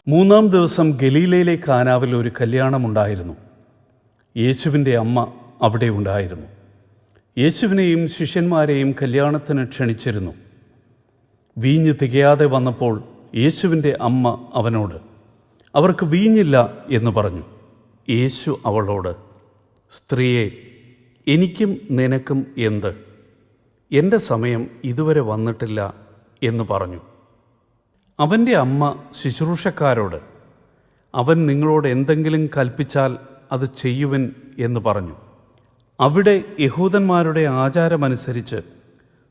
മൂന്നാം ദിവസം ഗലീലയിലെ കാനാവിൽ ഒരു കല്യാണമുണ്ടായിരുന്നു. യേശുവിൻ്റെ അമ്മ അവിടെ ഉണ്ടായിരുന്നു. യേശുവിനെയും ശിഷ്യന്മാരെയും കല്യാണത്തിന് ക്ഷണിച്ചിരുന്നു. വീഞ്ഞ് തികയാതെ വന്നപ്പോൾ യേശുവിൻ്റെ അമ്മ അവനോട്, അവർക്ക് വീഞ്ഞില്ല എന്ന് പറഞ്ഞു. യേശു അവളോട്, സ്ത്രീയെ, എനിക്കും നിനക്കും എന്ത്? എൻ്റെ സമയം ഇതുവരെ വന്നിട്ടില്ല എന്ന് പറഞ്ഞു. അവൻ്റെ അമ്മ ശുശ്രൂഷക്കാരോട്, അവൻ നിങ്ങളോട് എന്തെങ്കിലും കൽപ്പിച്ചാൽ അത് ചെയ്യുവൻ എന്ന് പറഞ്ഞു. അവിടെ യഹൂദന്മാരുടെ ആചാരമനുസരിച്ച്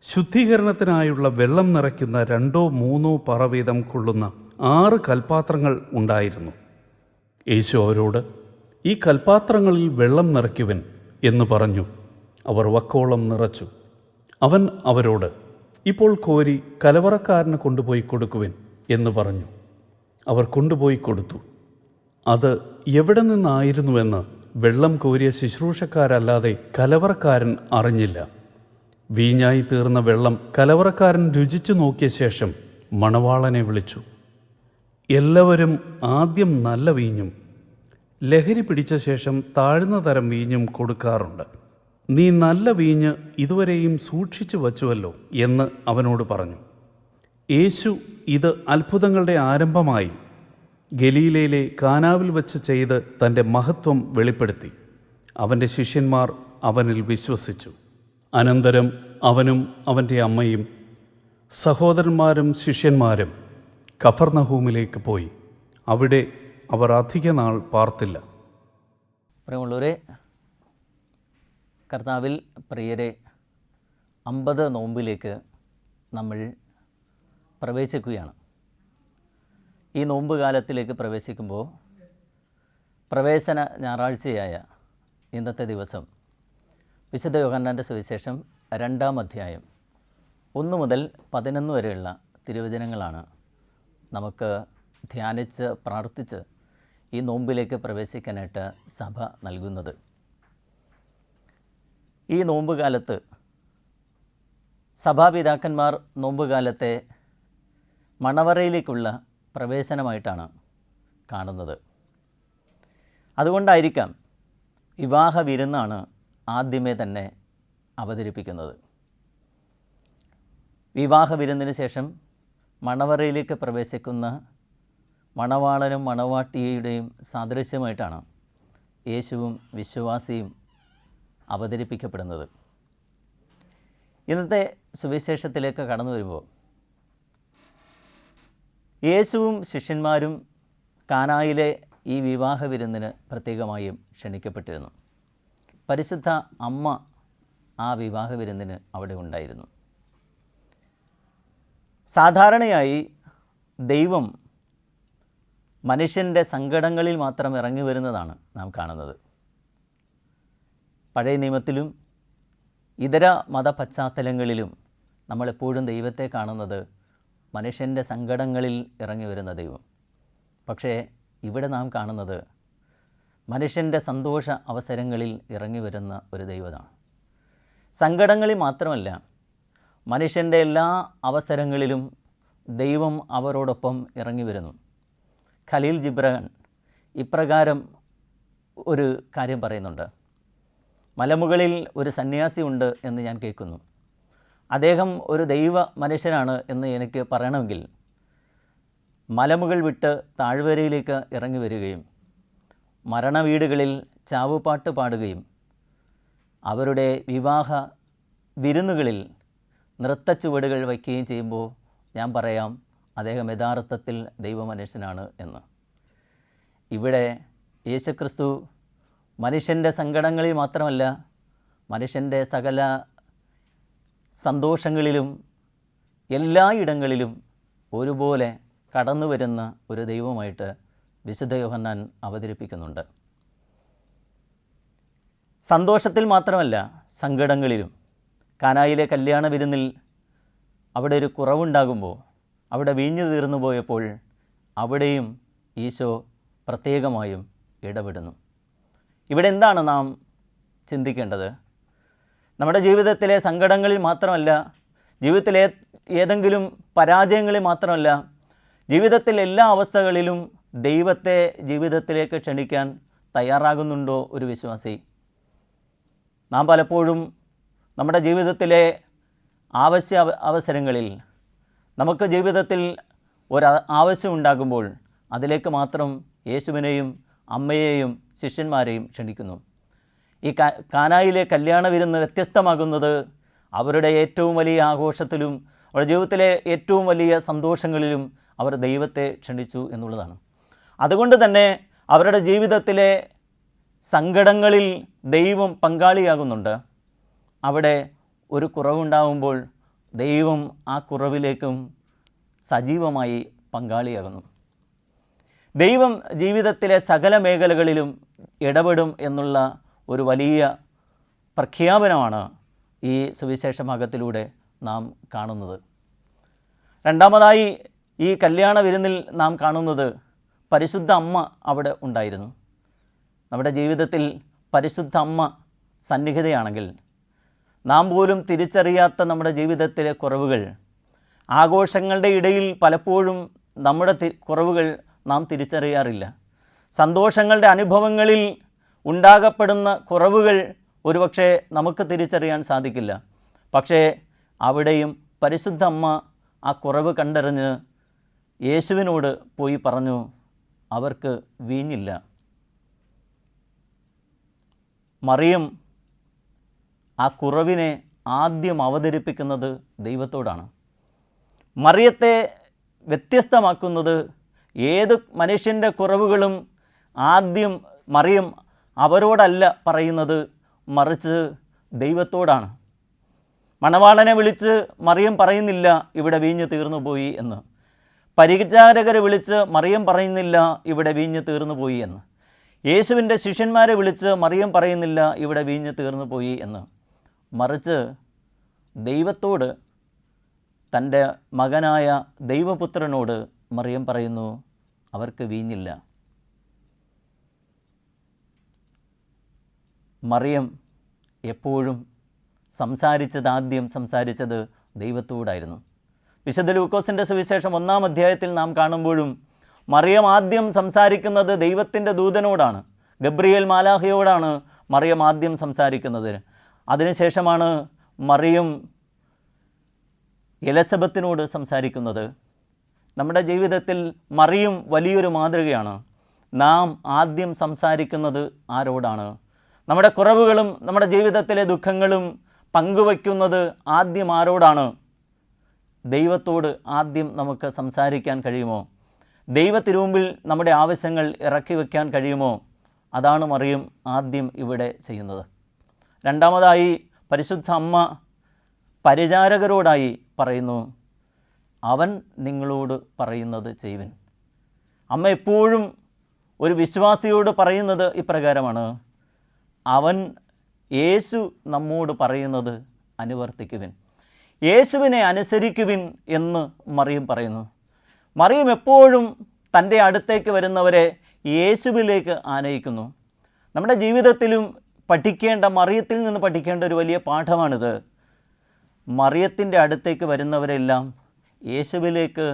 ശുദ്ധീകരണത്തിനായുള്ള വെള്ളം നിറയ്ക്കുന്ന 2-3 പറ വീതം കൊള്ളുന്ന 6 കൽപ്പാത്രങ്ങൾ ഉണ്ടായിരുന്നു. യേശു അവരോട്, ഈ കൽപ്പാത്രങ്ങളിൽ വെള്ളം നിറയ്ക്കുവൻ എന്ന് പറഞ്ഞു. അവർ വക്കോളം നിറച്ചു. അവൻ അവരോട്, ഇപ്പോൾ കോരി കലവറക്കാരന് കൊണ്ടുപോയി കൊടുക്കുവിൻ എന്ന് പറഞ്ഞു. അവർ കൊണ്ടുപോയി കൊടുത്തു. അത് എവിടെ നിന്നായിരുന്നുവെന്ന് വെള്ളം കോരിയ ശുശ്രൂഷക്കാരല്ലാതെ കലവറക്കാരൻ അറിഞ്ഞില്ല. വീഞ്ഞായി തീർന്ന വെള്ളം കലവറക്കാരൻ രുചിച്ചു നോക്കിയ ശേഷം മണവാളനെ വിളിച്ചു. എല്ലാവരും ആദ്യം നല്ല വീഞ്ഞും ലഹരി പിടിച്ച ശേഷം താഴ്ന്ന തരം വീഞ്ഞും കൊടുക്കാറുണ്ട്. നീ നല്ല വീഞ്ഞ് ഇതുവരെയും സൂക്ഷിച്ചു വച്ചുവല്ലോ എന്ന് അവനോട് പറഞ്ഞു. യേശു ഇത് അത്ഭുതങ്ങളുടെ ആരംഭമായി ഗലീലയിലെ കാനാവിൽ വച്ച് ചെയ്ത് തൻ്റെ മഹത്വം വെളിപ്പെടുത്തി. അവൻ്റെ ശിഷ്യന്മാർ അവനിൽ വിശ്വസിച്ചു. അനന്തരം അവനും അവൻ്റെ അമ്മയും സഹോദരന്മാരും ശിഷ്യന്മാരും കഫർനഹൂമിലേക്ക് പോയി. അവിടെ അവർ അധിക നാൾ പാർത്തില്ല. പ്രിയമുള്ളവരെ, കർത്താവിൽ പ്രിയരെ, 50 നോമ്പിലേക്ക് നമ്മൾ പ്രവേശിക്കുകയാണ്. ഈ നോമ്പ് കാലത്തിലേക്ക് പ്രവേശിക്കുമ്പോൾ പ്രവേശന ഞായറാഴ്ചയായ ഇന്നത്തെ ദിവസം വിശുദ്ധ യോഹന്നാൻ്റെ സുവിശേഷം 2-ാം അധ്യായം 1 മുതൽ 11 വരെയുള്ള തിരുവചനങ്ങളാണ് നമുക്ക് ധ്യാനിച്ച് പ്രാർത്ഥിച്ച് ഈ നോമ്പിലേക്ക് പ്രവേശിക്കാനായിട്ട് സഭ നൽകുന്നത്. ഈ നോമ്പ് കാലത്ത് സഭാപിതാക്കന്മാർ നോമ്പ് കാലത്തെ മണവറയിലേക്കുള്ള പ്രവേശനമായിട്ടാണ് കാണുന്നത്. അതുകൊണ്ടായിരിക്കാം വിവാഹ വിരുന്നാണ് ആദ്യമേ തന്നെ അവതരിപ്പിക്കുന്നത്. വിവാഹ വിരുന്നിന് ശേഷം മണവറയിലേക്ക് പ്രവേശിക്കുന്ന മണവാളനും മണവാട്ടിയുടെയും സാദൃശ്യമായിട്ടാണ് യേശുവും വിശ്വാസിയും അവതരിപ്പിക്കപ്പെടുന്നത്. ഇന്നത്തെ സുവിശേഷത്തിലേക്ക് കടന്നു വരുമ്പോൾ യേശുവും ശിഷ്യന്മാരും കാനായിലെ ഈ വിവാഹ വിരുന്നിന് പ്രത്യേകമായും ക്ഷണിക്കപ്പെട്ടിരുന്നു. പരിശുദ്ധ അമ്മ ആ വിവാഹ വിരുന്നിന് അവിടെ ഉണ്ടായിരുന്നു. സാധാരണയായി ദൈവം മനുഷ്യൻ്റെ സങ്കടങ്ങളിൽ മാത്രം ഇറങ്ങി വരുന്നതാണ് നാം കാണുന്നത്. പഴയ നിയമത്തിലും ഇതര മത പശ്ചാത്തലങ്ങളിലും നമ്മളെപ്പോഴും ദൈവത്തെ കാണുന്നത് മനുഷ്യൻ്റെ സങ്കടങ്ങളിൽ ഇറങ്ങി വരുന്ന ദൈവം. പക്ഷേ ഇവിടെ നാം കാണുന്നത് മനുഷ്യൻ്റെ സന്തോഷ അവസരങ്ങളിൽ ഇറങ്ങി വരുന്ന ഒരു ദൈവമാണ്. സങ്കടങ്ങളിൽ മാത്രമല്ല, മനുഷ്യൻ്റെ എല്ലാ അവസരങ്ങളിലും ദൈവം അവരോടൊപ്പം ഇറങ്ങി വരുന്നു. ഖലീൽ ജിബ്രാൻ ഇപ്രകാരം ഒരു കാര്യം പറയുന്നുണ്ട്. മലമുകളിൽ ഒരു സന്യാസി ഉണ്ട് എന്ന് ഞാൻ കേൾക്കുന്നു. അദ്ദേഹം ഒരു ദൈവ മനുഷ്യനാണ് എന്ന് എനിക്ക് പറയണമെങ്കിൽ മലമുകൾ വിട്ട് താഴ്വരയിലേക്ക് ഇറങ്ങി വരികയും മരണവീടുകളിൽ ചാവുപാട്ട് പാടുകയും അവരുടെ വിവാഹ വിരുന്നുകളിൽ നൃത്തച്ചുവടുകൾ വയ്ക്കുകയും ചെയ്യുമ്പോൾ ഞാൻ പറയാം, അദ്ദേഹം യഥാർത്ഥത്തിൽ ദൈവമനുഷ്യനാണ് എന്ന്. ഇവിടെ യേശുക്രിസ്തു മനുഷ്യൻ്റെ സങ്കടങ്ങളിൽ മാത്രമല്ല, മനുഷ്യൻ്റെ സകല സന്തോഷങ്ങളിലും എല്ലായിടങ്ങളിലും ഒരുപോലെ കടന്നു വരുന്ന ഒരു ദൈവമായിട്ട് വിശുദ്ധ യോഹന്നാൻ അവതരിപ്പിക്കുന്നുണ്ട്. സന്തോഷത്തിൽ മാത്രമല്ല, സങ്കടങ്ങളിലും. കാനായിലെ കല്യാണ വിരുന്നിൽ അവിടെ ഒരു കുറവുണ്ടാകുമ്പോൾ, അവിടെ വീഞ്ഞു തീർന്നു പോയപ്പോൾ അവിടെയും ഈശോ പ്രത്യേകമായും ഇടപെടുന്നു. ഇവിടെ എന്താണ് നാം ചിന്തിക്കേണ്ടത്? നമ്മുടെ ജീവിതത്തിലെ സങ്കടങ്ങളിൽ മാത്രമല്ല, ജീവിതത്തിലെ ഏതെങ്കിലും പരാജയങ്ങളിൽ മാത്രമല്ല, ജീവിതത്തിലെ എല്ലാ അവസ്ഥകളിലും ദൈവത്തെ ജീവിതത്തിലേക്ക് ക്ഷണിക്കാൻ തയ്യാറാകുന്നുണ്ടോ ഒരു വിശ്വാസി? നാം പലപ്പോഴും നമ്മുടെ ജീവിതത്തിലെ അവസരങ്ങളിൽ നമുക്ക് ജീവിതത്തിൽ ആവശ്യം ഉണ്ടാകുമ്പോൾ അതിലേക്ക് മാത്രം യേശുവിനെയും അമ്മയെയും ശിഷ്യന്മാരെയും ക്ഷണിക്കുന്നു. ഈ കാനായിലെ കല്യാണ വിരുന്ന് വ്യത്യസ്തമാകുന്നത് അവരുടെ ഏറ്റവും വലിയ ആഘോഷത്തിലും അവരുടെ ജീവിതത്തിലെ ഏറ്റവും വലിയ സന്തോഷങ്ങളിലും അവർ ദൈവത്തെ ക്ഷണിച്ചു എന്നുള്ളതാണ്. അതുകൊണ്ട് തന്നെ അവരുടെ ജീവിതത്തിലെ സങ്കടങ്ങളിൽ ദൈവം പങ്കാളിയാകുന്നുണ്ട്. അവിടെ ഒരു കുറവുണ്ടാകുമ്പോൾ ദൈവം ആ കുറവിലേക്കും സജീവമായി പങ്കാളിയാകുന്നു. ദൈവം ജീവിതത്തിലെ സകല മേഖലകളിലും ഇടപെടും എന്നുള്ള ഒരു വലിയ പ്രഖ്യാപനമാണ് ഈ സുവിശേഷ ഭാഗത്തിലൂടെ നാം കാണുന്നത്. രണ്ടാമതായി ഈ കല്യാണ വിരുന്നിൽ നാം കാണുന്നത് പരിശുദ്ധ അമ്മ അവിടെ ഉണ്ടായിരുന്നു. നമ്മുടെ ജീവിതത്തിൽ പരിശുദ്ധ അമ്മ സന്നിഹിതയാണെങ്കിൽ നാം പോലും തിരിച്ചറിയാത്ത നമ്മുടെ ജീവിതത്തിലെ കുറവുകൾ, ആഘോഷങ്ങളുടെ ഇടയിൽ പലപ്പോഴും നമ്മുടെ കുറവുകൾ നാം തിരിച്ചറിയാറില്ല. സന്തോഷങ്ങളുടെ അനുഭവങ്ങളിൽ ഉണ്ടാകപ്പെടുന്ന കുറവുകൾ ഒരുപക്ഷെ നമുക്ക് തിരിച്ചറിയാൻ സാധിക്കില്ല. പക്ഷേ അവിടെയും പരിശുദ്ധ അമ്മ ആ കുറവ് കണ്ടറിഞ്ഞ് യേശുവിനോട് പോയി പറഞ്ഞു, അവർക്ക് വീഞ്ഞില്ല. മറിയം ആ കുറവിനെ ആദ്യം അവതരിപ്പിക്കുന്നത് ദൈവത്തോടാണ്. മറിയത്തെ വ്യത്യസ്തമാക്കുന്നത് ഏത് മനുഷ്യൻ്റെ കുറവുകളും ആദ്യം മറിയം അവരോടല്ല പറയുന്നത്, മറിച്ച് ദൈവത്തോടാണ്. മണവാളനെ വിളിച്ച് മറിയം പറയുന്നില്ല ഇവിടെ വീഞ്ഞ് തീർന്നു പോയി എന്ന്. പരിചാരകരെ വിളിച്ച് മറിയം പറയുന്നില്ല ഇവിടെ വീഞ്ഞ് തീർന്നു പോയി എന്ന്. യേശുവിൻ്റെ ശിഷ്യന്മാരെ വിളിച്ച് മറിയം പറയുന്നില്ല ഇവിടെ വീഞ്ഞ് തീർന്നു പോയി എന്ന്. മറിച്ച് ദൈവത്തോട്, തൻ്റെ മകനായ ദൈവപുത്രനോട് മറിയം പറയുന്നു, അവർക്ക് വീഞ്ഞില്ല. മറിയം എപ്പോഴും ആദ്യം സംസാരിച്ചത് ദൈവത്തോടായിരുന്നു. വിശുദ്ധ ലൂക്കോസിൻ്റെ സുവിശേഷം 1-ാം അധ്യായത്തിൽ നാം കാണുമ്പോഴും മറിയം ആദ്യം സംസാരിക്കുന്നത് ദൈവത്തിൻ്റെ ദൂതനോടാണ്, ഗബ്രിയേൽ മാലാഖയോടാണ് മറിയം ആദ്യം സംസാരിക്കുന്നത്. അതിനുശേഷമാണ് മറിയം എലിസബത്തിനോട് സംസാരിക്കുന്നത്. നമ്മുടെ ജീവിതത്തിൽ മറിയം വലിയൊരു മാതൃകയാണ്. നാം ആദ്യം സംസാരിക്കുന്നത് ആരോടാണ്? നമ്മുടെ കുറവുകളും നമ്മുടെ ജീവിതത്തിലെ ദുഃഖങ്ങളും പങ്കുവയ്ക്കുന്നത് ആദ്യം ആരോടാണ്? ദൈവത്തോട് ആദ്യം നമുക്ക് സംസാരിക്കാൻ കഴിയുമോ? ദൈവത്തിരുമുമ്പിൽ നമ്മുടെ ആവശ്യങ്ങൾ ഇറക്കി വയ്ക്കാൻ കഴിയുമോ? അതാണ് മറിയം ആദ്യം ഇവിടെ ചെയ്യുന്നത്. രണ്ടാമതായി പരിശുദ്ധ അമ്മ പരിചാരകരോടായി പറയുന്നു, അവൻ നിങ്ങളോട് പറയുന്നത് ചെയ്യുവിൻ. അമ്മ എപ്പോഴും ഒരു വിശ്വാസിയോട് പറയുന്നത് ഇപ്രകാരമാണ്, യേശു നമ്മോട് പറയുന്നത് അനുവർത്തിക്കുവിൻ, യേശുവിനെ അനുസരിക്കുവിൻ എന്ന് മറിയം പറയുന്നു. മറിയം എപ്പോഴും തൻ്റെ അടുത്തേക്ക് വരുന്നവരെ യേശുവിലേക്ക് ആനയിക്കുന്നു. നമ്മുടെ ജീവിതത്തിലും മറിയത്തിൽ നിന്ന് പഠിക്കേണ്ട ഒരു വലിയ പാഠമാണിത്. മറിയത്തിൻ്റെ അടുത്തേക്ക് വരുന്നവരെല്ലാം യേശുവിലേക്ക്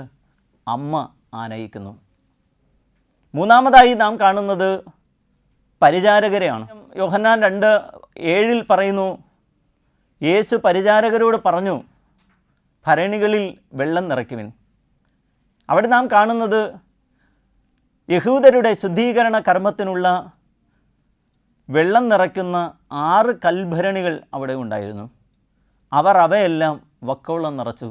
അമ്മ ആനയിക്കുന്നു. മൂന്നാമതായി നാം കാണുന്നത് പരിചാരകരെയാണ്. യോഹന്നാൻ 2:7 പറയുന്നു, യേശു പരിചാരകരോട് പറഞ്ഞു, ഭരണികളിൽ വെള്ളം നിറയ്ക്കുവിൻ. അവിടെ നാം കാണുന്നത് യഹൂദരുടെ ശുദ്ധീകരണ കർമ്മത്തിനുള്ള വെള്ളം നിറയ്ക്കുന്ന 6 കൽഭരണികൾ അവിടെ ഉണ്ടായിരുന്നു. അവർ അവയെല്ലാം വക്കോളം നിറച്ചു.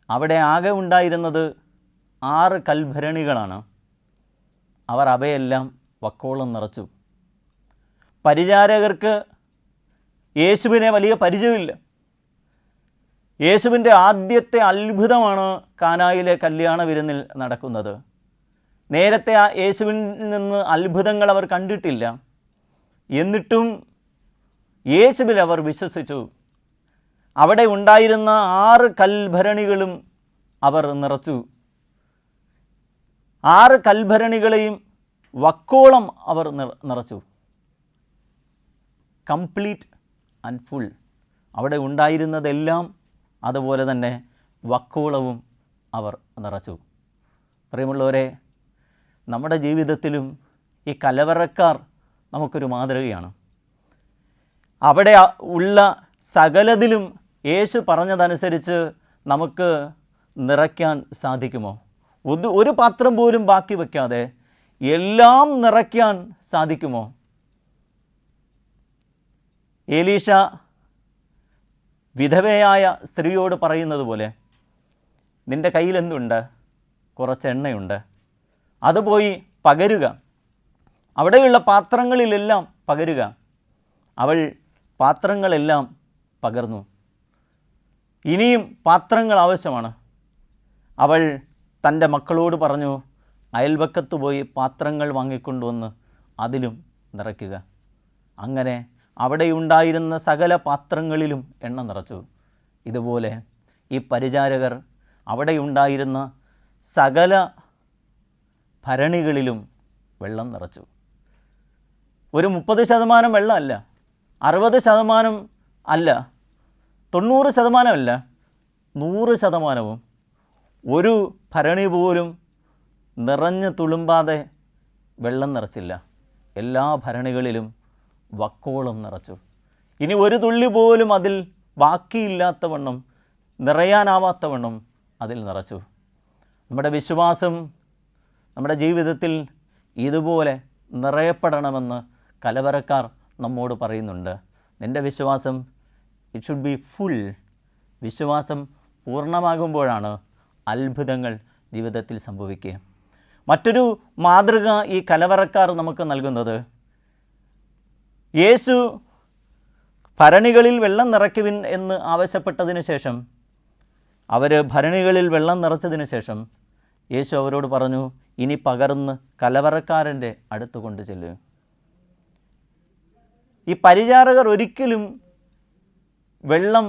അവിടെ ആകെ ഉണ്ടായിരുന്നത് 6 കൽഭരണികളാണ്. അവർ അവയെല്ലാം വക്കോളം നിറച്ചു. പരിചാരകർക്ക് യേശുവിനെ വലിയ പരിചയമില്ല. യേശുവിൻ്റെ ആദ്യത്തെ അത്ഭുതമാണ് കാനായിലെ കല്യാണ വിരുന്നിൽ നടക്കുന്നത്. നേരത്തെ ആ യേശുവിൽ നിന്ന് അത്ഭുതങ്ങൾ അവർ കണ്ടിട്ടില്ല. എന്നിട്ടും യേശുവിൽ അവർ വിശ്വസിച്ചു. അവിടെ ഉണ്ടായിരുന്ന 6 കൽഭരണികളും അവർ നിറച്ചു. 6 കൽഭരണികളെയും വക്കോളം അവർ നിറച്ചു. Complete and full. അവിടെ ഉണ്ടായിരുന്നതെല്ലാം അതുപോലെ തന്നെ വക്കോളവും അവർ നിറച്ചു. പ്രിയമുള്ളവരെ, നമ്മുടെ ജീവിതത്തിലും ഈ കലവറക്കാർ നമുക്കൊരു മാതൃകയാണ്. അവിടെ ഉള്ള സകലതിലും യേശു പറഞ്ഞതനുസരിച്ച് നമുക്ക് നിറയ്ക്കാൻ സാധിക്കുമോ? ഒരു പാത്രം പോലും ബാക്കി വയ്ക്കാതെ എല്ലാം നിറയ്ക്കാൻ സാധിക്കുമോ? എലീഷ വിധവയായ സ്ത്രീയോട് പറയുന്നത് പോലെ, നിൻ്റെ കയ്യിൽ എന്തുണ്ട്? കുറച്ച് എണ്ണയുണ്ട്, അത് പോയി പകരുക, അവിടെയുള്ള പാത്രങ്ങളിലെല്ലാം പകരുക. അവൾ പാത്രങ്ങളെല്ലാം പകർന്നു. ഇനിയും പാത്രങ്ങൾ ആവശ്യമാണ്. അവൾ തൻ്റെ മക്കളോട് പറഞ്ഞു, അയൽവക്കത്ത് പോയി പാത്രങ്ങൾ വാങ്ങിക്കൊണ്ടുവന്ന് അതിലും നിറയ്ക്കുക. അങ്ങനെ അവിടെയുണ്ടായിരുന്ന സകല പാത്രങ്ങളിലും എണ്ണ നിറച്ചു. ഇതുപോലെ ഈ പരിചാരകർ അവിടെയുണ്ടായിരുന്ന സകല ഭരണികളിലും വെള്ളം നിറച്ചു. ഒരു 30% വെള്ളമല്ല, 60% അല്ല, 90% അല്ല, 100%. ഒരു ഭരണി പോലും നിറഞ്ഞു തുളുമ്പാതെ വെള്ളം നിറച്ചില്ല. എല്ലാ ഭരണികളിലും വക്കോളം നിറച്ചു. ഇനി ഒരു തുള്ളി പോലും അതിൽ ബാക്കിയില്ലാത്തവണ്ണം, നിറയാനാവാത്തവണ്ണം അതിൽ നിറച്ചു. നമ്മുടെ വിശ്വാസം നമ്മുടെ ജീവിതത്തിൽ ഇതുപോലെ നിറയപ്പെടണമെന്ന് കലവറക്കാർ നമ്മോട് പറയുന്നുണ്ട്. നിൻ്റെ വിശ്വാസം ഇറ്റ് ഷുഡ് ബി ഫുൾ. വിശ്വാസം പൂർണ്ണമാകുമ്പോഴാണ് അത്ഭുതങ്ങൾ ജീവിതത്തിൽ സംഭവിക്കുക. മറ്റൊരു മാതൃക ഈ കലവറക്കാർ നമുക്ക് നൽകുന്നത്, യേശു ഭരണികളിൽ വെള്ളം നിറയ്ക്കുവിൻ എന്ന് ആവശ്യപ്പെട്ടതിന് ശേഷം, അവർ ഭരണികളിൽ വെള്ളം നിറച്ചതിന് ശേഷം യേശു അവരോട് പറഞ്ഞു, ഇനി പകർന്ന് കലവറക്കാരൻ്റെ അടുത്ത് കൊണ്ട് ചെല്ലുക. ഈ പരിചാരകർ ഒരിക്കലും വെള്ളം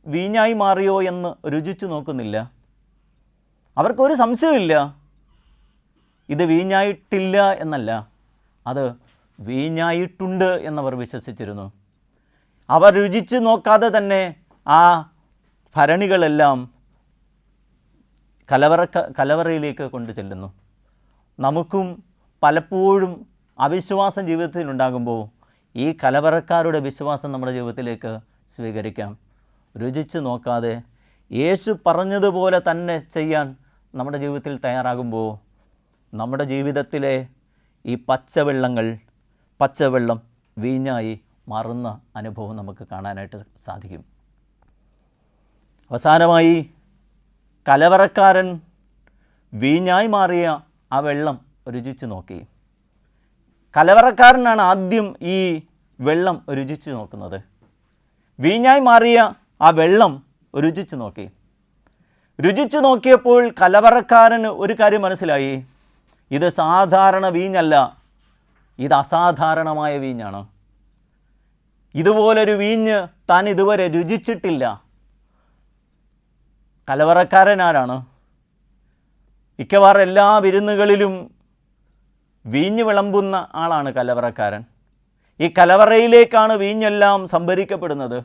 വീഞ്ഞായി മാറിയോ എന്ന് രുചിച്ചു നോക്കുന്നില്ല. അവർക്കൊരു സംശയമില്ല, ഇത് വീഞ്ഞായിട്ടില്ല എന്നല്ല, അത് വീഞ്ഞായിട്ടുണ്ട് എന്നവർ വിശ്വസിച്ചിരുന്നു. അവർ രുചിച്ച് നോക്കാതെ തന്നെ ആ ഭരണികളെല്ലാം കലവറയിലേക്ക് കൊണ്ടു ചെല്ലുന്നു. നമുക്കും പലപ്പോഴും അവിശ്വാസം ജീവിതത്തിലുണ്ടാകുമ്പോൾ ഈ കലവറക്കാരുടെ വിശ്വാസം നമ്മുടെ ജീവിതത്തിലേക്ക് സ്വീകരിക്കാം. രുചിച്ച് നോക്കാതെ യേശു പറഞ്ഞതുപോലെ തന്നെ ചെയ്യാൻ നമ്മുടെ ജീവിതത്തിൽ തയ്യാറാകുമ്പോൾ നമ്മുടെ ജീവിതത്തിലെ ഈ പച്ചവെള്ളം വീഞ്ഞായി മാറുന്ന അനുഭവം നമുക്ക് കാണാനായിട്ട് സാധിക്കും. അവസാനമായി കലവറക്കാരൻ വീഞ്ഞായി മാറിയ ആ വെള്ളം രുചിച്ച് നോക്കി. കലവറക്കാരനാണ് ആദ്യം ഈ വെള്ളം രുചിച്ച് നോക്കുന്നത്. വീഞ്ഞായി മാറിയ ആ വെള്ളം രുചിച്ച് നോക്കി. രുചിച്ച് നോക്കിയപ്പോൾ കലവറക്കാരന് ഒരു കാര്യം മനസ്സിലായി, ഇത് സാധാരണ വീഞ്ഞല്ല, ഇത് അസാധാരണമായ വീഞ്ഞാണ്. ഇതുപോലൊരു വീഞ്ഞ് താൻ ഇതുവരെ രുചിച്ചിട്ടില്ല. കലവറക്കാരൻ ആരാണ്? മിക്കവാറും എല്ലാ വിരുന്നുകളിലും വീഞ്ഞ് വിളമ്പുന്ന ആളാണ് കലവറക്കാരൻ. ഈ കലവറയിലേക്കാണ് വീഞ്ഞെല്ലാം സംഭരിക്കപ്പെടുന്നത്.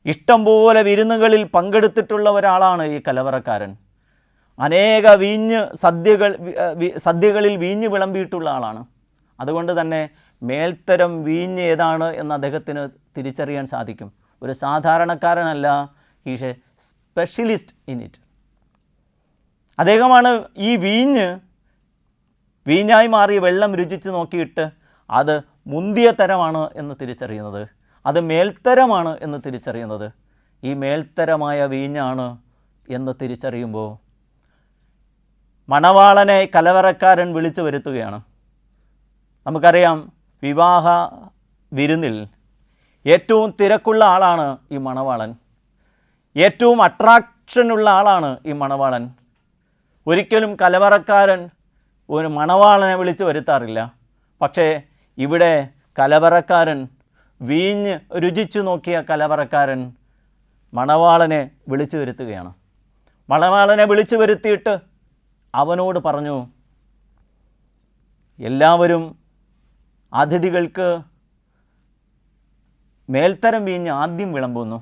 ഇഷ്ടം പോലെ വിരുന്നുകളിൽ പങ്കെടുത്തിട്ടുള്ള ഒരാളാണ് ഈ കലവറക്കാരൻ. അനേക സദ്യകളിൽ വീഞ്ഞ് വിളമ്പിയിട്ടുള്ള ആളാണ്. അതുകൊണ്ട് തന്നെ മേൽത്തരം വീഞ്ഞ് ഏതാണ് എന്ന് അദ്ദേഹത്തിന് തിരിച്ചറിയാൻ സാധിക്കും. ഒരു സാധാരണക്കാരനല്ല, he's a specialist in it. അദ്ദേഹമാണ് ഈ വീഞ്ഞായി മാറി വെള്ളം രുചിച്ച് നോക്കിയിട്ട് അത് മുന്തിയ തരമാണ് എന്ന് തിരിച്ചറിയുന്നത്, അത് മേൽത്തരമാണ് എന്ന് തിരിച്ചറിയുന്നത്. ഈ മേൽത്തരമായ വീഞ്ഞാണ് എന്ന് തിരിച്ചറിയുമ്പോൾ മണവാളനെ കലവറക്കാരൻ വിളിച്ചു വരുത്തുകയാണ്. നമുക്കറിയാം, വിവാഹ വിരുന്നിൽ ഏറ്റവും തിരക്കുള്ള ആളാണ് ഈ മണവാളൻ, ഏറ്റവും അട്രാക്ഷനുള്ള ആളാണ് ഈ മണവാളൻ. ഒരിക്കലും കലവറക്കാരൻ ഒരു മണവാളനെ വിളിച്ചു വരുത്താറില്ല. പക്ഷേ ഇവിടെ കലവറക്കാരൻ, വീഞ്ഞ് രുചിച്ചു നോക്കിയ കലവറക്കാരൻ മണവാളനെ വിളിച്ചു വരുത്തുകയാണ്. മണവാളനെ വിളിച്ചു വരുത്തിയിട്ട് അവനോട് പറഞ്ഞു, എല്ലാവരും അതിഥികൾക്ക് മേൽത്തരം വീഞ്ഞ് ആദ്യം വിളമ്പുന്നു,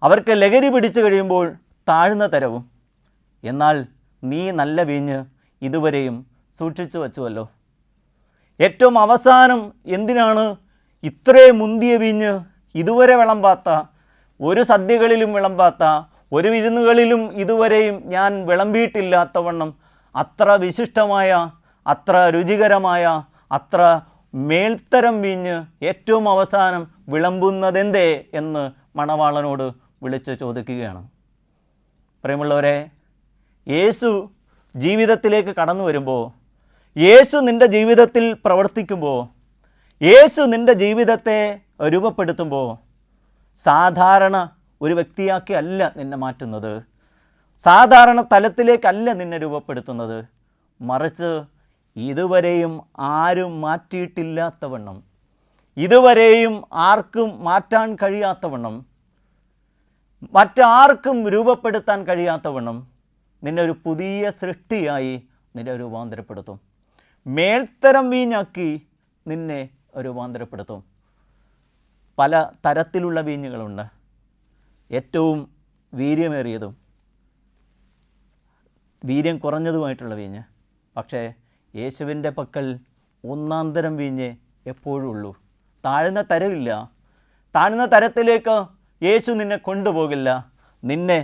അവർക്ക് ലഹരി പിടിച്ചു കഴിയുമ്പോൾ താഴ്ന്ന തരവും, എന്നാൽ നീ നല്ല വീഞ്ഞ് ഇതുവരെയും സൂക്ഷിച്ചു വച്ചുവല്ലോ. ഏറ്റവും അവസാനം എന്തിനാണ് ഇത്രയും മുന്തിയ വീഞ്ഞ് ഇതുവരെ വിളമ്പാത്ത, ഒരു സദ്യകളിലും വിളമ്പാത്ത, ഒരു വിരുന്നുകളിലും ഇതുവരെയും ഞാൻ വിളമ്പിയിട്ടില്ലാത്തവണ്ണം അത്ര വിശിഷ്ടമായ, അത്ര രുചികരമായ, അത്ര മേൽത്തരം വീഞ്ഞ് ഏറ്റവും അവസാനം വിളമ്പുന്നതെന്തേ എന്ന് മണവാളനോട് വിളിച്ച് ചോദിക്കുകയാണ്. പ്രിയമുള്ളവരെ, യേശു ജീവിതത്തിലേക്ക് കടന്നു വരുമ്പോൾ, യേശു നിൻ്റെ ജീവിതത്തിൽ പ്രവർത്തിക്കുമ്പോൾ, യേശു നിൻ്റെ ജീവിതത്തെ രൂപപ്പെടുത്തുമ്പോൾ സാധാരണ ഒരു വ്യക്തിയാക്കി അല്ല നിന്നെ മാറ്റുന്നത്, സാധാരണ തലത്തിലേക്കല്ല നിന്നെ രൂപപ്പെടുത്തുന്നത്, മറിച്ച് ഇതുവരെയും ആരും മാറ്റിയിട്ടില്ലാത്തവണ്ണം, ഇതുവരെയും ആർക്കും മാറ്റാൻ കഴിയാത്തവണ്ണം, മറ്റാർക്കും രൂപപ്പെടുത്താൻ കഴിയാത്തവണ്ണം നിന്നെ ഒരു പുതിയ സൃഷ്ടിയായി നിന്നെ രൂപാന്തരപ്പെടുത്തും. മേൽത്തരം വീഞ്ഞാക്കി നിന്നെ രൂപാന്തരപ്പെടുത്തും. പല തരത്തിലുള്ള വീഞ്ഞുകളുണ്ട്. ഏറ്റവും വീര്യമേറിയതും വീര്യം കുറഞ്ഞതുമായിട്ടുള്ള വീഞ്ഞ്. പക്ഷേ യേശുവിൻ്റെ പക്കൽ ഒന്നാം തരം വീഞ്ഞ് എപ്പോഴും ഉള്ളൂ. താഴ്ന്ന തരമില്ല. താഴ്ന്ന തരത്തിലേക്ക് യേശു നിന്നെ കൊണ്ടുപോകില്ല. നിന്നെ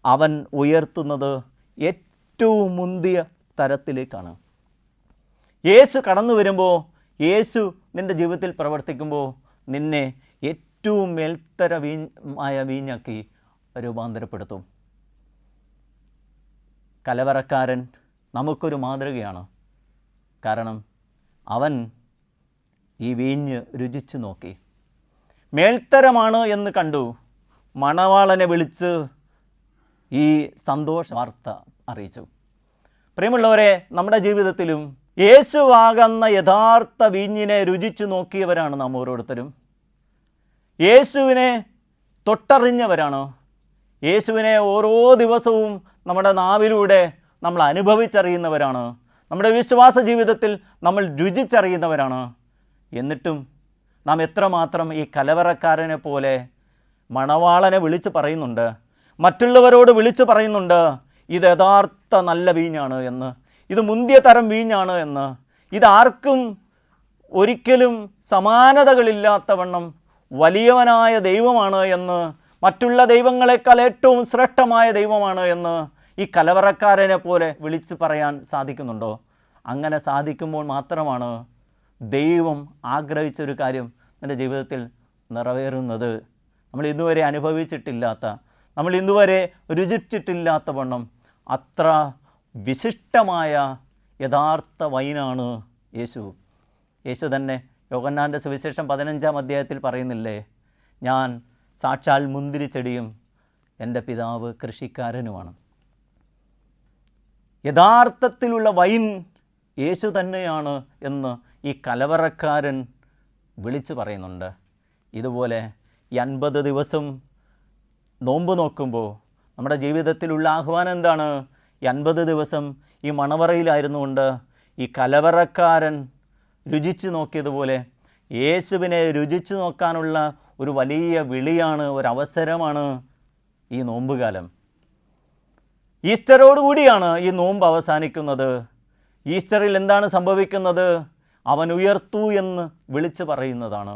അവൻ ഉയർത്തുന്നത് ഏറ്റവും മുന്തിയ തരത്തിലേക്കാണ്. യേശു കടന്നു വരുമ്പോൾ, യേശു നിൻ്റെ ജീവിതത്തിൽ പ്രവർത്തിക്കുമ്പോൾ നിന്നെ ഏറ്റവും മേൽത്തര വീഞ്ഞാക്കി രൂപാന്തരപ്പെടുത്തും. കലവറക്കാരൻ നമുക്കൊരു മാതൃകയാണ്. കാരണം അവൻ ഈ വീഞ്ഞ് രുചിച്ചു നോക്കി. മേൽത്തരമാണ് എന്ന് കണ്ടു. മണവാളനെ വിളിച്ച് ഈ സന്തോഷ വാർത്ത അറിയിച്ചു. പ്രിയമുള്ളവരെ, നമ്മുടെ ജീവിതത്തിലും യേശുവാകുന്ന യഥാർത്ഥ വീഞ്ഞിനെ രുചിച്ചു നോക്കിയവരാണ് നാം ഓരോരുത്തരും. യേശുവിനെ തൊട്ടറിഞ്ഞവരാണ്. യേശുവിനെ ഓരോ ദിവസവും നമ്മുടെ നാവിലൂടെ നമ്മൾ അനുഭവിച്ചറിയുന്നവരാണ്. നമ്മുടെ വിശ്വാസ ജീവിതത്തിൽ നമ്മൾ രുചിച്ചറിയുന്നവരാണ്. എന്നിട്ടും നാം എത്രമാത്രം ഈ കലവറക്കാരനെ പോലെ മണവാളനെ വിളിച്ച് പറയുന്നുണ്ട്, മറ്റുള്ളവരോട് വിളിച്ച് പറയുന്നുണ്ട്, ഇത് യഥാർത്ഥ നല്ല വീഞ്ഞാണ് എന്ന്, ഇത് മുന്തിയ തരം വീഞ്ഞാണ് എന്ന്, ഇതാർക്കും ഒരിക്കലും സമാനതകളില്ലാത്തവണ്ണം വലിയവനായ ദൈവമാണ് എന്ന്, മറ്റുള്ള ദൈവങ്ങളെക്കാൾ ഏറ്റവും ശ്രേഷ്ഠമായ ദൈവമാണ് എന്ന് ഈ കലവറക്കാരനെ പോലെ വിളിച്ച് പറയാൻ സാധിക്കുന്നുണ്ടോ? അങ്ങനെ സാധിക്കുമ്പോൾ മാത്രമാണ് ദൈവം ആഗ്രഹിച്ചൊരു കാര്യം എൻ്റെ ജീവിതത്തിൽ നിറവേറുന്നത്. നമ്മൾ ഇന്നുവരെ അനുഭവിച്ചിട്ടില്ലാത്ത, നമ്മൾ ഇന്നുവരെ രുചിച്ചിട്ടില്ലാത്ത വണ്ണം അത്ര വിശിഷ്ടമായ യഥാർത്ഥ വൈനാണ് യേശു. യേശു തന്നെ യോഹന്നാൻ്റെ സുവിശേഷം 15-ാം അധ്യായത്തിൽ പറയുന്നില്ലേ, ഞാൻ സാക്ഷാൽ മുന്തിരിച്ചെടിയും എൻ്റെ പിതാവ് കൃഷിക്കാരനുമാണ്. യഥാർത്ഥത്തിലുള്ള വൈൻ യേശു തന്നെയാണ് എന്ന് ഈ കലവറക്കാരൻ വിളിച്ചു പറയുന്നുണ്ട്. ഇതുപോലെ ഈ 50 ദിവസം നോമ്പ് നോക്കുമ്പോൾ നമ്മുടെ ജീവിതത്തിലുള്ള ആഹ്വാനം എന്താണ്? ഈ 50 ദിവസം ഈ മണവറയിലായിരുന്നുകൊണ്ട് ഈ കലവറക്കാരൻ രുചിച്ചു നോക്കിയതുപോലെ യേശുവിനെ രുചിച്ചു നോക്കാനുള്ള ഒരു വലിയ വിളിയാണ്, ഒരവസരമാണ് ഈ നോമ്പുകാലം. ഈസ്റ്ററോടുകൂടിയാണ് ഈ നോമ്പ് അവസാനിക്കുന്നത്. ഈസ്റ്ററിൽ എന്താണ് സംഭവിക്കുന്നത്? അവൻ ഉയർത്തു എന്ന് വിളിച്ചു പറയുന്നതാണ്.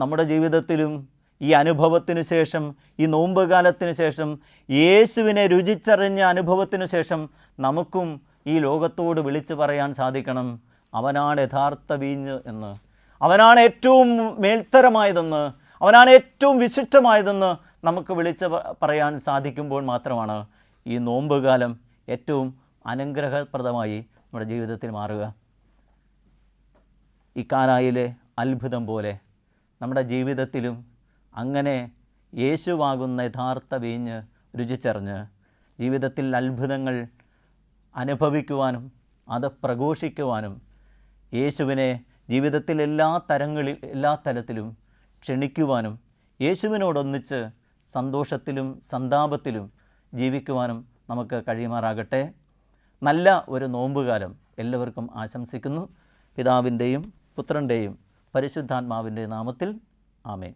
നമ്മുടെ ജീവിതത്തിലും ഈ അനുഭവത്തിന് ശേഷം, ഈ നോമ്പ് കാലത്തിന് ശേഷം, യേശുവിനെ രുചിച്ചറിഞ്ഞ അനുഭവത്തിന് ശേഷം നമുക്കും ഈ ലോകത്തോട് വിളിച്ചു പറയാൻ സാധിക്കണം, അവനാണ് യഥാർത്ഥ വീഞ്ഞ് എന്ന്, അവനാണ് ഏറ്റവും മേൽത്തരമായതെന്ന്, അവനാണ് ഏറ്റവും വിശിഷ്ടമായതെന്ന് നമുക്ക് വിളിച്ച് പറയാൻ സാധിക്കുമ്പോൾ മാത്രമാണ് ഈ നോമ്പ് കാലം ഏറ്റവും അനുഗ്രഹപ്രദമായി നമ്മുടെ ജീവിതത്തിൽ മാറുക. ഈ കാനായിലെ അത്ഭുതം പോലെ നമ്മുടെ ജീവിതത്തിലും അങ്ങനെ യേശുവാകുന്ന യഥാർത്ഥ വീഞ്ഞ് രുചിച്ചറിഞ്ഞ് ജീവിതത്തിൽ അത്ഭുതങ്ങൾ അനുഭവിക്കുവാനും അത് പ്രഘോഷിക്കുവാനും യേശുവിനെ ജീവിതത്തിൽ എല്ലാ തലത്തിലും ക്ഷണിക്കുവാനും യേശുവിനോടൊന്നിച്ച് സന്തോഷത്തിലും സന്താപത്തിലും ജീവിക്കുവാനും നമുക്ക് കഴിയുമാറാകട്ടെ. നല്ല ഒരു നോമ്പുകാലം എല്ലാവർക്കും ആശംസിക്കുന്നു. പിതാവിൻ്റെയും പുത്രൻ്റെയും പരിശുദ്ധാത്മാവിൻ്റെ നാമത്തിൽ ആമേൻ.